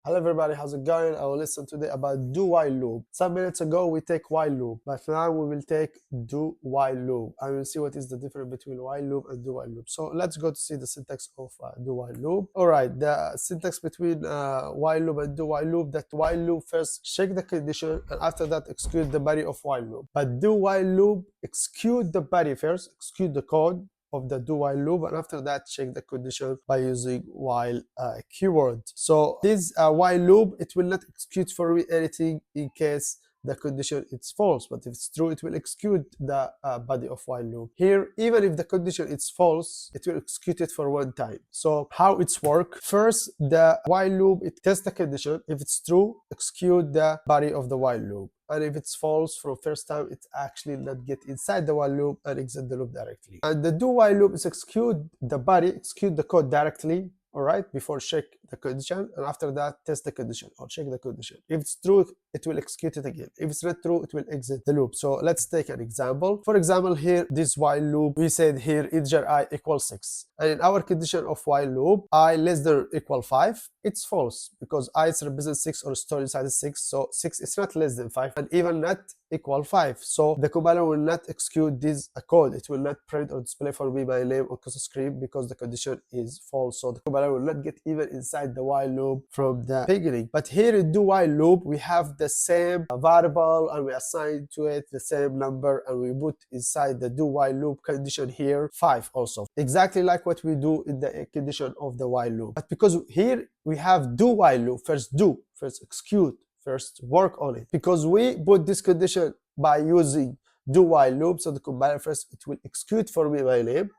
Hello everybody, how's it going? I will listen today about do while loop. Some minutes ago we take while loop, but now we will take do while loop. I will see what is the difference between while loop and do while loop. So let's go to see the syntax of do while loop. Alright, the syntax between while loop and do while loop, that while loop first check the condition and after that execute the body of while loop. But do while loop execute the body first, execute the code of the do while loop, and after that check the condition by using while keyword. So this while loop, it will not execute for me anything in case the condition is false, but if it's true, it will execute the body of while loop. Here, even if the condition is false, it will execute it for one time. So how it's work? First, the while loop, it tests the condition. If it's true, execute the body of the while loop. And if it's false from first time, it actually not get inside the while loop and exit the loop directly. And the do while loop is execute the body, execute the code directly, all right, before check the condition, and after that test the condition or check the condition. If it's true, it will execute it again. If it's not true, it will exit the loop. So let's take an example. For example, here, this while loop, we said here integer I equals 6. And in our condition of while loop, I less than or equal 5, it's false because I represents 6 or stored inside is 6. So 6 is not less than 5 and even not equal 5. So the compiler will not execute this code. It will not print or display for me my name or console screen because the condition is false. So the compiler will not get even inside the while loop from the beginning. But here in do while loop, we have the same variable and we assign to it the same number and we put inside the do while loop condition here 5 also. Exactly like what we do in the condition of the while loop. But because here we have do while loop, first do, first execute, first work on it. Because we put this condition by using do while loop, so the compiler first it will execute for me my name,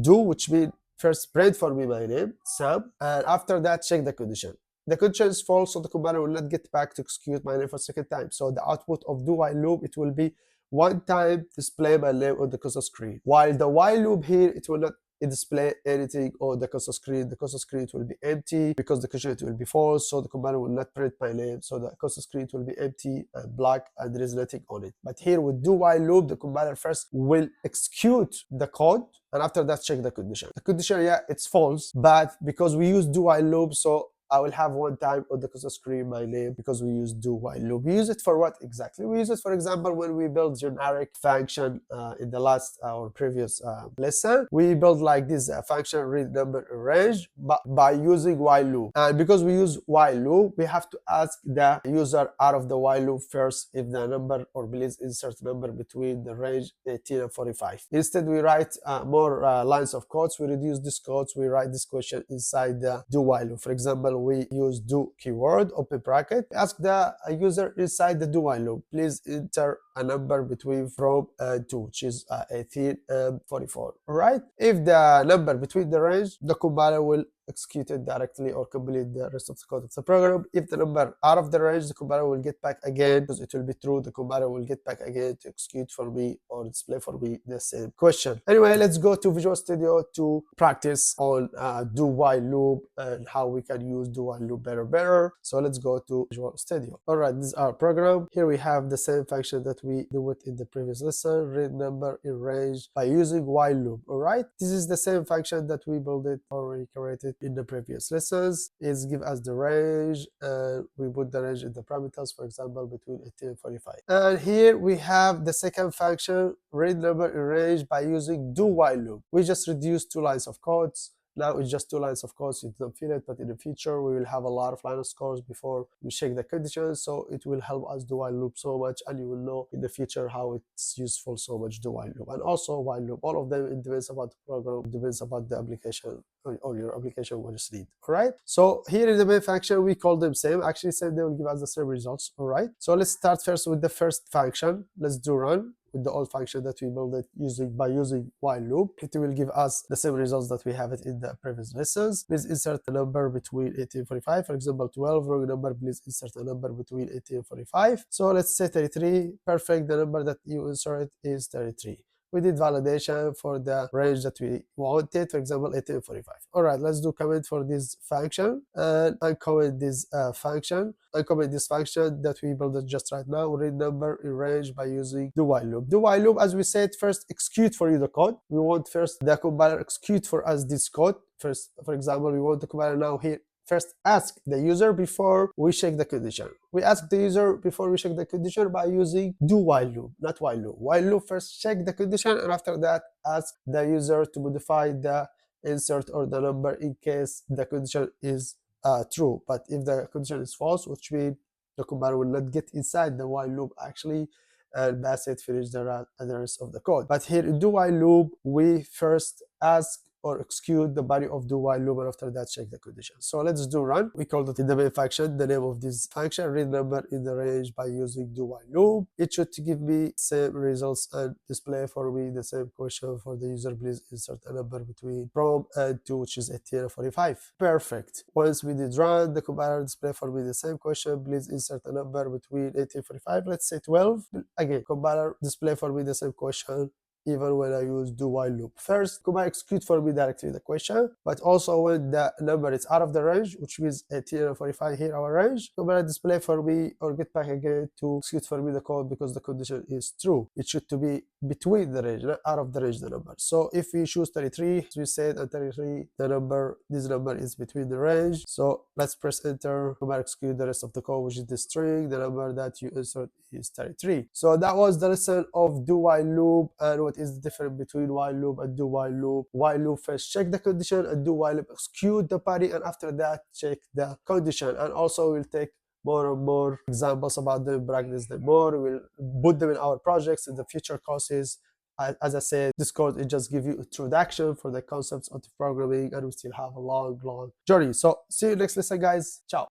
do, which means first print for me my name, Sam, and after that check the condition. The condition is false, so the compiler will not get back to execute my name for a second time. So the output of do while loop, it will be one time display my name on the console screen. While the while loop here, it will not display anything on the console screen. The console screen will be empty because the condition will be false, so the compiler will not print my name. So the console screen will be empty and black and there is nothing on it. But here with do while loop, the compiler first will execute the code and after that check the condition. The condition, yeah, it's false, but because we use do while loop, so I will have one time on the console screen my name because we use do while loop. We use it for what exactly? We use it, for example, when we build generic function in the last or previous lesson. We build like this function read number in range by using while loop. And because we use while loop, we have to ask the user out of the while loop first if the number, or please insert number between the range 18 and 45. Instead, we write more lines of codes. We reduce this codes. We write this question inside the do while loop. For example, we use do keyword, open bracket, ask the user inside the do while loop, please enter a number between from and to, which is 18 and 44. All right, if the number between the range, the compiler will execute it directly or complete the rest of the code of the program. If the number out of the range, the compiler will get back again because it will be true. The compiler will get back again to execute for me or display for me the same question. Anyway, let's go to Visual Studio to practice on do while loop and how we can use do while loop better. So let's go to Visual Studio. All right, this is our program. Here we have the same function that we do it in the previous lesson, read number in range by using while loop. All right, this is the same function that we built it already created in the previous lessons. It's give us the range and we put the range in the parameters, for example, between 18 and 45. And here we have the second function, read number in range by using do while loop. We just reduced 2 lines of codes. Now it's just 2 lines of code, so you don't feel it, but in the future we will have a lot of lines of code before we check the conditions, so it will help us do while loop so much, and you will know in the future how it's useful so much do while loop. And also while loop, all of them, it depends about the program, it depends about the application or your application will just need. All right, so here in the main function we call them same, actually same, they will give us the same results. All right, so let's start first with the first function. Let's do run with the old function that we built it by using while loop. It will give us the same results that we have it in the previous lessons. Please insert a number between 18 and 45. For example, 12, wrong number, please insert a number between 18 and 45. So let's say 33. Perfect, the number that you insert is 33. We did validation for the range that we wanted, for example, 18 and 45. All right, let's do comment for this function and uncomment this function. Uncomment this function that we built just right now, read number in range by using do while loop. Do while loop, as we said, first execute for you the code. We want first the compiler execute for us this code. First, for example, we want the compiler now here first ask the user before we check the condition. We ask the user before we check the condition by using do while loop, not while loop. While loop first check the condition, and after that ask the user to modify the insert or the number in case the condition is true. But if the condition is false, which means the compiler will not get inside the while loop actually and pass it, finish the rest of the code. But here in do while loop, we first ask or execute the body of do while loop, and after that check the condition. So let's do run. We called it in the main function, the name of this function, read number in the range by using do while loop. It should give me same results and display for me the same question for the user. Please insert a number between from and to, which is 18 and 45. Perfect. Once we did run, the compiler display for me the same question. Please insert a number between 18 and 45. Let's say 12. Again, compiler display for me the same question even when I use do while loop. First, compiler execute for me directly the question, but also when the number is out of the range, which means 18 and 45 here our range, compiler display for me or get back again to execute for me the code because the condition is true. It should to be between the range, not out of the range the number. So if we choose 33, as we said, and 33, this number is between the range. So let's press enter, compiler execute the rest of the code, which is the string, the number that you insert is 33. So that was the lesson of do while loop and what is the difference between while loop and do while loop. While loop first check the condition and do while loop execute the body, and after that check the condition. And also we'll take more and more examples about them, practice them more. We'll put them in our projects in the future courses. As I said, this course it just gives you introduction for the concepts of programming, and we still have a long journey. So see you next lesson, guys. Ciao.